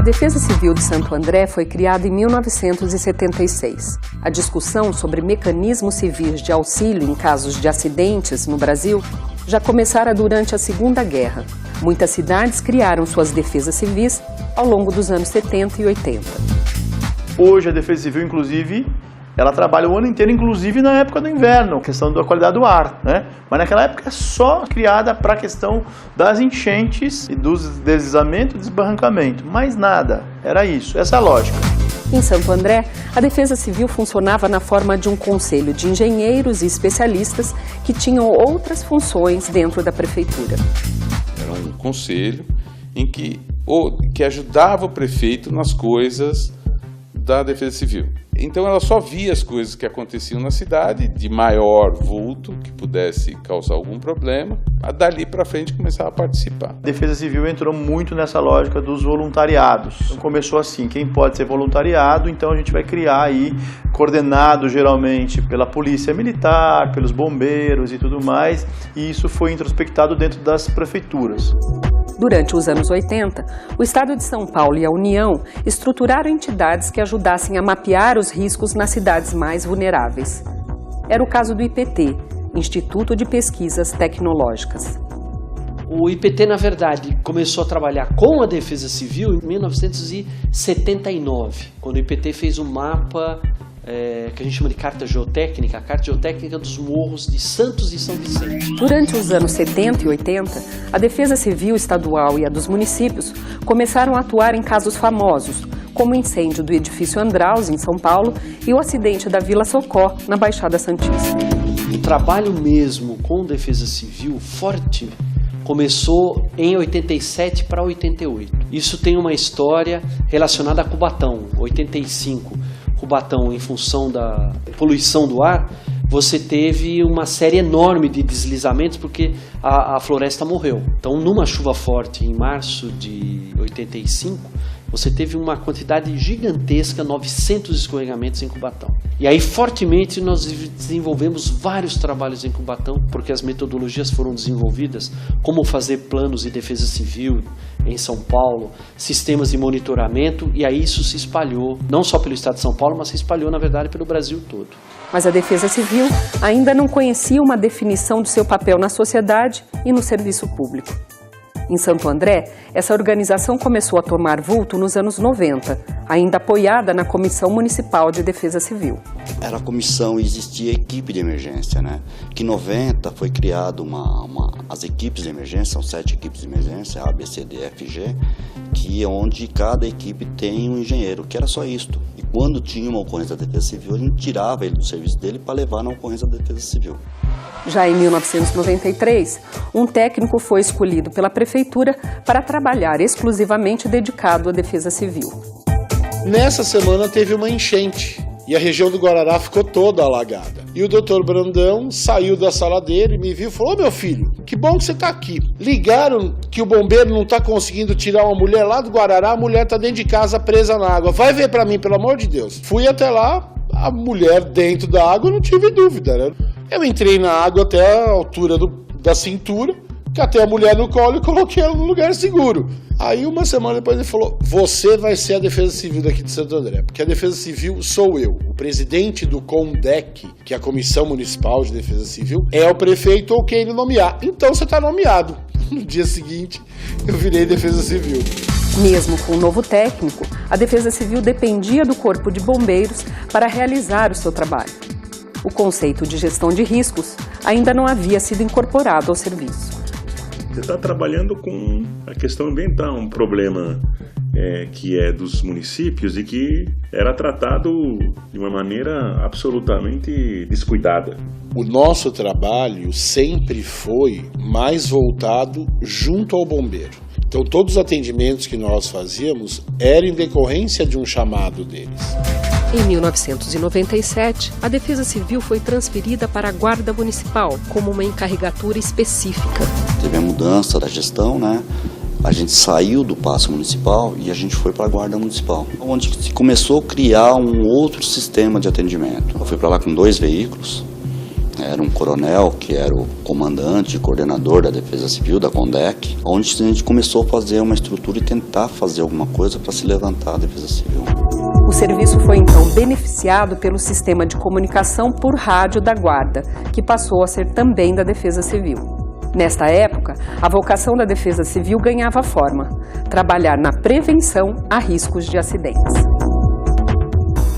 Defesa Civil de Santo André foi criada em 1976. A discussão sobre mecanismos civis de auxílio em casos de acidentes no Brasil já começara durante a Segunda Guerra. Muitas cidades criaram suas defesas civis ao longo dos anos 70 e 80. Hoje a Defesa Civil, inclusive, ela trabalha o ano inteiro, inclusive na época do inverno, questão da qualidade do ar, né? Mas naquela época é só criada para a questão das enchentes e dos deslizamentos e desbarrancamento. Mais nada, era isso, essa é a lógica. Em Santo André, a Defesa Civil funcionava na forma de um conselho de engenheiros e especialistas que tinham outras funções dentro da prefeitura. Era um conselho em que ajudava o prefeito nas coisas da Defesa Civil. Então ela só via as coisas que aconteciam na cidade, de maior vulto, que pudesse causar algum problema, dali para frente começava a participar. A Defesa Civil entrou muito nessa lógica dos voluntariados. Então começou assim, quem pode ser voluntariado, então a gente vai criar aí, coordenado geralmente pela Polícia Militar, pelos bombeiros e tudo mais, e isso foi introspectado dentro das prefeituras. Durante os anos 80, o Estado de São Paulo e a União estruturaram entidades que ajudassem a mapear os riscos nas cidades mais vulneráveis. Era o caso do IPT, Instituto de Pesquisas Tecnológicas. O IPT, na verdade, começou a trabalhar com a Defesa Civil em 1979, quando o IPT fez um mapa que a gente chama de carta geotécnica, a carta geotécnica dos morros de Santos e São Vicente. Durante os anos 70 e 80, a Defesa Civil Estadual e a dos municípios começaram a atuar em casos famosos, como o incêndio do edifício Andraus, em São Paulo, e o acidente da Vila Socó, na Baixada Santista. O trabalho mesmo com Defesa Civil forte começou em 87 para 88. Isso tem uma história relacionada a Cubatão, 85. Cubatão, em função da poluição do ar, você teve uma série enorme de deslizamentos porque a floresta morreu. Então, numa chuva forte em março de 85, você teve uma quantidade gigantesca, 900 escorregamentos em Cubatão. E aí, fortemente, nós desenvolvemos vários trabalhos em Cubatão, porque as metodologias foram desenvolvidas, como fazer planos de defesa civil em São Paulo, sistemas de monitoramento, e aí isso se espalhou, não só pelo estado de São Paulo, mas se espalhou, na verdade, pelo Brasil todo. Mas a Defesa Civil ainda não conhecia uma definição do seu papel na sociedade e no serviço público. Em Santo André, essa organização começou a tomar vulto nos anos 90, ainda apoiada na Comissão Municipal de Defesa Civil. Era a comissão e existia equipe de emergência, né? Que em 90 foi criado as equipes de emergência, são 7 equipes de emergência, A, B, C, D, F, G, que é onde cada equipe tem um engenheiro, que era só isto. E quando tinha uma ocorrência da Defesa Civil, a gente tirava ele do serviço dele para levar na ocorrência da Defesa Civil. Já em 1993, um técnico foi escolhido pela prefeitura para trabalhar exclusivamente dedicado à Defesa Civil. Nessa semana teve uma enchente e a região do Guarará ficou toda alagada. E o doutor Brandão saiu da sala dele e me viu e falou: "Ô meu filho, que bom que você está aqui. Ligaram que o bombeiro não está conseguindo tirar uma mulher lá do Guarará, a mulher está dentro de casa presa na água. Vai ver para mim, pelo amor de Deus." Fui até lá, a mulher dentro da água, não tive dúvida, né? Eu entrei na água até a altura da cintura, catei a mulher no colo e coloquei ela num lugar seguro. Aí uma semana depois ele falou: "Você vai ser a Defesa Civil daqui de Santo André, porque a Defesa Civil sou eu. O presidente do CONDEC, que é a Comissão Municipal de Defesa Civil, é o prefeito ou quem ele nomear. Então você está nomeado." No dia seguinte, eu virei Defesa Civil. Mesmo com o novo técnico, a Defesa Civil dependia do Corpo de Bombeiros para realizar o seu trabalho. O conceito de gestão de riscos ainda não havia sido incorporado ao serviço. Você está trabalhando com a questão ambiental, um problema que é dos municípios e que era tratado de uma maneira absolutamente descuidada. O nosso trabalho sempre foi mais voltado junto ao bombeiro. Então todos os atendimentos que nós fazíamos eram em decorrência de um chamado deles. Em 1997, a Defesa Civil foi transferida para a Guarda Municipal como uma encarregatura específica. Teve a mudança da gestão, né? A gente saiu do Paço Municipal e a gente foi para a Guarda Municipal, onde se começou a criar um outro sistema de atendimento. Eu fui para lá com 2 veículos, era um coronel que era o comandante e coordenador da Defesa Civil, da CONDEC, onde a gente começou a fazer uma estrutura e tentar fazer alguma coisa para se levantar a Defesa Civil. O serviço foi então beneficiado pelo sistema de comunicação por rádio da Guarda, que passou a ser também da Defesa Civil. Nesta época, a vocação da Defesa Civil ganhava forma: trabalhar na prevenção a riscos de acidentes.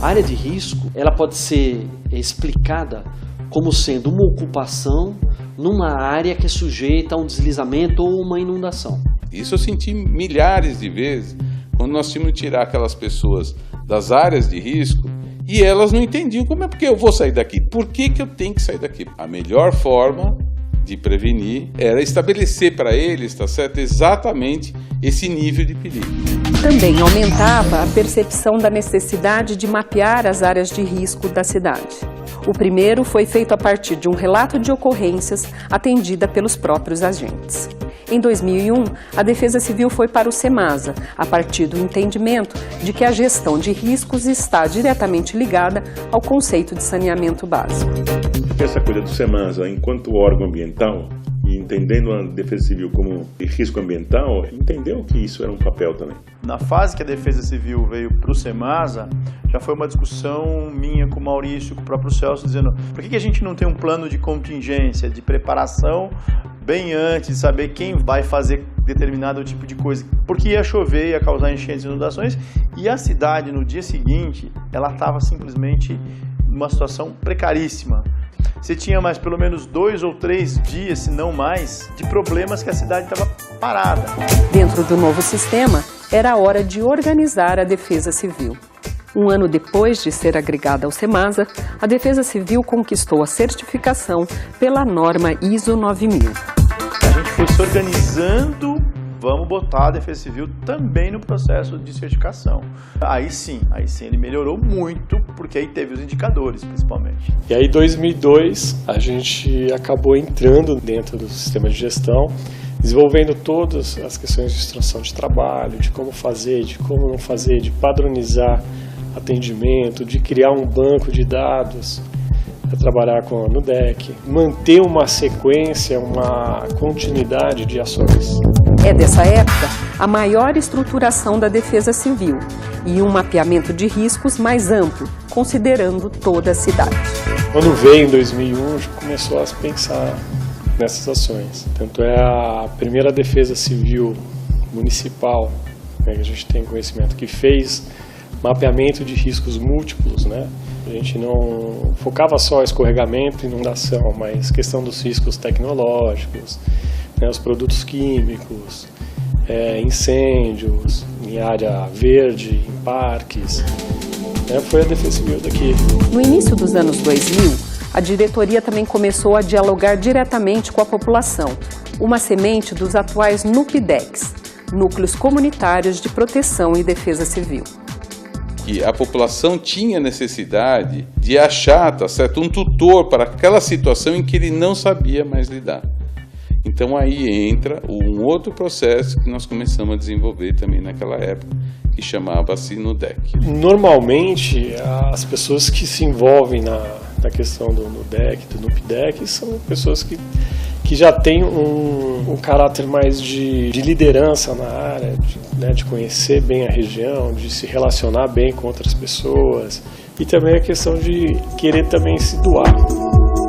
A área de risco, ela pode ser explicada como sendo uma ocupação numa área que é sujeita a um deslizamento ou uma inundação. Isso eu senti milhares de vezes quando nós tínhamos que tirar aquelas pessoas das áreas de risco e elas não entendiam como é porque eu vou sair daqui, por que eu tenho que sair daqui. A melhor forma de prevenir era estabelecer para eles, tá certo, exatamente esse nível de perigo. Também aumentava a percepção da necessidade de mapear as áreas de risco da cidade. O primeiro foi feito a partir de um relato de ocorrências atendida pelos próprios agentes. Em 2001, a Defesa Civil foi para o SEMASA, a partir do entendimento de que a gestão de riscos está diretamente ligada ao conceito de saneamento básico. Essa coisa do SEMASA, enquanto órgão ambiental, e entendendo a Defesa Civil como risco ambiental, entendeu que isso era um papel também. Na fase que a Defesa Civil veio para o SEMASA, já foi uma discussão minha com o Maurício, com o próprio Celso, dizendo por que a gente não tem um plano de contingência, de preparação bem antes, de saber quem vai fazer determinado tipo de coisa, porque ia chover, ia causar enchentes e inundações, e a cidade no dia seguinte, ela estava simplesmente numa situação precaríssima. Você tinha mais pelo menos 2 ou 3 dias, se não mais, de problemas que a cidade estava parada. Dentro do novo sistema, era hora de organizar a Defesa Civil. Um ano depois de ser agregada ao SEMASA, a Defesa Civil conquistou a certificação pela norma ISO 9000. A gente foi se organizando, vamos botar a Defesa Civil também no processo de certificação. Aí sim ele melhorou muito, porque aí teve os indicadores, principalmente. E aí, em 2002, a gente acabou entrando dentro do sistema de gestão, desenvolvendo todas as questões de instrução de trabalho, de como fazer, de como não fazer, de padronizar atendimento, de criar um banco de dados para trabalhar com a NUDEC, manter uma sequência, uma continuidade de ações. É dessa época a maior estruturação da Defesa Civil e um mapeamento de riscos mais amplo, considerando toda a cidade. Quando veio em 2001, a gente começou a pensar nessas ações. Tanto é a primeira Defesa Civil municipal, né, que a gente tem conhecimento, que fez mapeamento de riscos múltiplos, né? A gente não focava só escorregamento e inundação, mas questão dos riscos tecnológicos, né, os produtos químicos, incêndios em área verde, em parques. Foi a Defesa Civil daqui. No início dos anos 2000, a diretoria também começou a dialogar diretamente com a população, uma semente dos atuais NUPDECs, Núcleos Comunitários de Proteção e Defesa Civil. Que a população tinha necessidade de achar, tá certo, um tutor para aquela situação em que ele não sabia mais lidar. Então aí entra um outro processo que nós começamos a desenvolver também naquela época, que chamava-se NUDEC. Normalmente, as pessoas que se envolvem na questão do NUDEC, do NUPDEC, são pessoas que já têm um caráter mais de liderança na área, de conhecer bem a região, de se relacionar bem com outras pessoas, e também a questão de querer também se doar.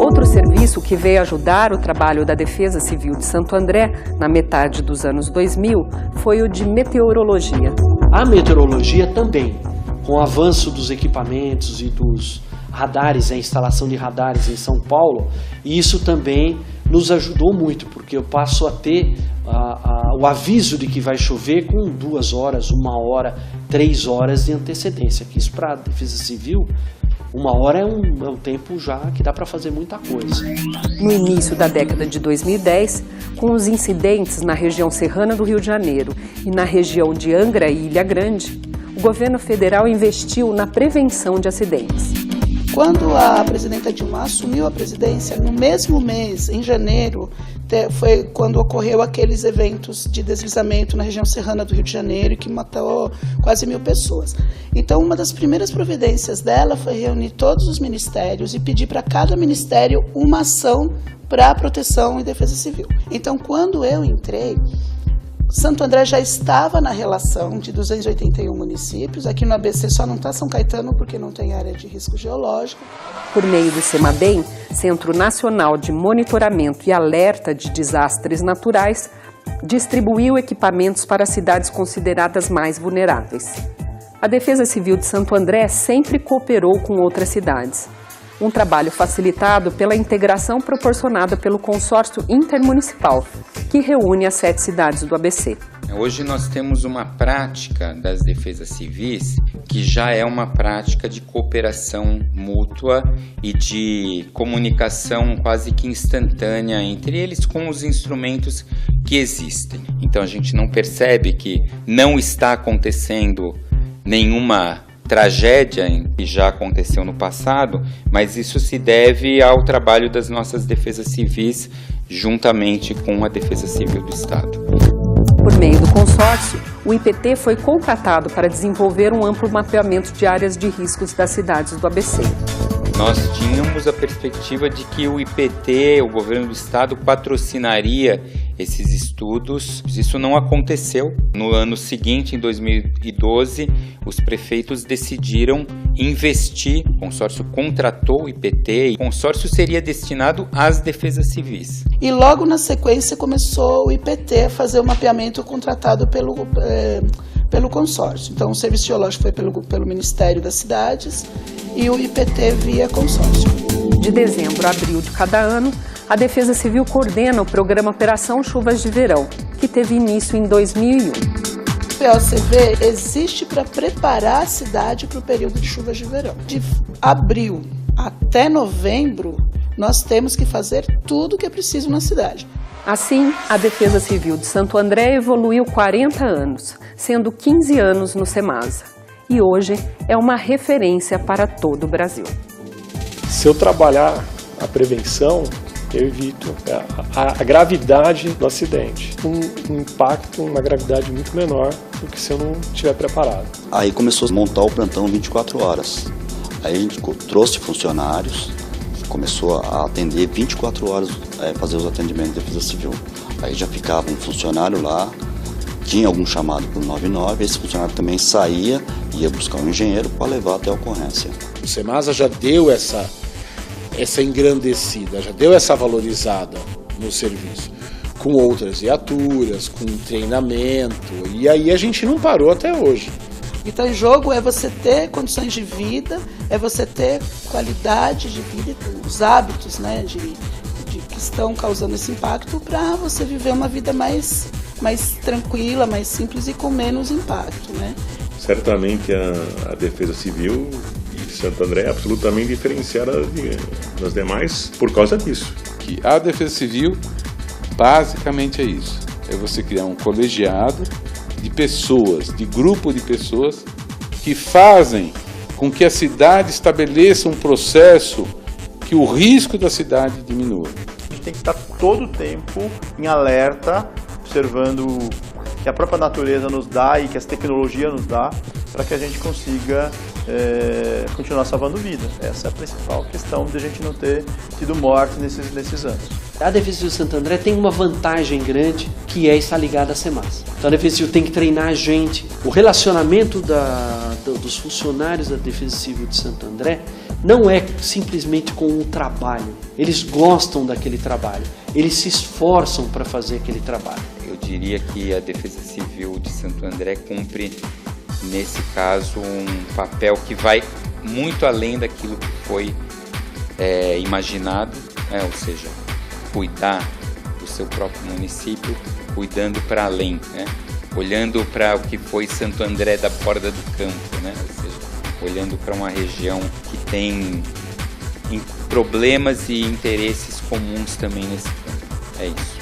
Outro serviço que veio ajudar o trabalho da Defesa Civil de Santo André na metade dos anos 2000 foi o de meteorologia. A meteorologia também, com o avanço dos equipamentos e dos radares, a instalação de radares em São Paulo, e isso também nos ajudou muito, porque eu passo a ter o aviso de que vai chover com 2 horas, 1 hora, 3 horas de antecedência. Que isso para a Defesa Civil, 1 hora é um tempo já que dá para fazer muita coisa. No início da década de 2010, com os incidentes na região serrana do Rio de Janeiro e na região de Angra e Ilha Grande, o governo federal investiu na prevenção de acidentes. Quando a presidenta Dilma assumiu a presidência, no mesmo mês, em janeiro foi quando ocorreu aqueles eventos de deslizamento na região serrana do Rio de Janeiro, que matou quase 1.000 pessoas. Então, uma das primeiras providências dela foi reunir todos os ministérios e pedir para cada ministério uma ação para proteção e defesa civil. Então, quando eu entrei, Santo André já estava na relação de 281 municípios. Aqui no ABC só não está São Caetano porque não tem área de risco geológico. Por meio do CEMADEM, Centro Nacional de Monitoramento e Alerta de Desastres Naturais, distribuiu equipamentos para cidades consideradas mais vulneráveis. A Defesa Civil de Santo André sempre cooperou com outras cidades. Um trabalho facilitado pela integração proporcionada pelo consórcio intermunicipal, que reúne as 7 cidades do ABC. Hoje nós temos uma prática das defesas civis que já é uma prática de cooperação mútua e de comunicação quase que instantânea entre eles com os instrumentos que existem. Então a gente não percebe que não está acontecendo nenhuma tragédia que já aconteceu no passado, mas isso se deve ao trabalho das nossas defesas civis juntamente com a Defesa Civil do Estado. Por meio do consórcio, o IPT foi contratado para desenvolver um amplo mapeamento de áreas de riscos das cidades do ABC. Nós tínhamos a perspectiva de que o IPT, o governo do estado, patrocinaria esses estudos. Isso não aconteceu. No ano seguinte, em 2012, os prefeitos decidiram investir. O consórcio contratou o IPT e o consórcio seria destinado às defesas civis. E logo na sequência começou o IPT a fazer o mapeamento contratado pelo consórcio. Então o serviço geológico foi pelo Ministério das Cidades e o IPT via consórcio. De dezembro a abril de cada ano, a Defesa Civil coordena o programa Operação Chuvas de Verão, que teve início em 2001. O POCV existe para preparar a cidade para o período de chuvas de verão. De abril até novembro, nós temos que fazer tudo o que é preciso na cidade. Assim, a Defesa Civil de Santo André evoluiu 40 anos, sendo 15 anos no SEMASA. E hoje é uma referência para todo o Brasil. Se eu trabalhar a prevenção, eu evito a gravidade do acidente. Um impacto, uma gravidade muito menor do que se eu não estiver preparado. Aí começou a montar o plantão 24 horas. Aí a gente trouxe funcionários, começou a atender 24 horas, fazer os atendimentos de defesa civil. Aí já ficava um funcionário lá, tinha algum chamado por 99, esse funcionário também saía, ia buscar um engenheiro para levar até a ocorrência. O SEMASA já deu essa engrandecida, já deu essa valorizada no serviço, com outras viaturas, com treinamento, e aí a gente não parou até hoje. Então, em jogo é você ter condições de vida, é você ter qualidade de vida, os hábitos, né, que estão causando esse impacto para você viver uma vida mais tranquila, mais simples e com menos impacto, né? Certamente a Defesa Civil de Santo André é absolutamente diferenciada das demais por causa disso. Que a Defesa Civil basicamente é isso. É você criar um colegiado de pessoas, de grupo de pessoas que fazem com que a cidade estabeleça um processo que o risco da cidade diminua. A gente tem que estar todo o tempo em alerta, observando o que a própria natureza nos dá e que as tecnologias nos dá para que a gente consiga continuar salvando vida. Essa é a principal questão de a gente não ter tido morte nesses anos. A Defesa Civil de Santo André tem uma vantagem grande, que é estar ligada à SEMASA. Então a Defesa Civil tem que treinar a gente. O relacionamento dos funcionários da Defesa Civil de Santo André não é simplesmente com o trabalho. Eles gostam daquele trabalho. Eles se esforçam para fazer aquele trabalho. Eu diria que a Defesa Civil de Santo André cumpre, nesse caso, um papel que vai muito além daquilo que foi imaginado, ou seja, cuidar do seu próprio município, cuidando para além, né? Olhando para o que foi Santo André da borda do campo, né? Ou seja, olhando para uma região que tem problemas e interesses comuns também nesse campo. É isso.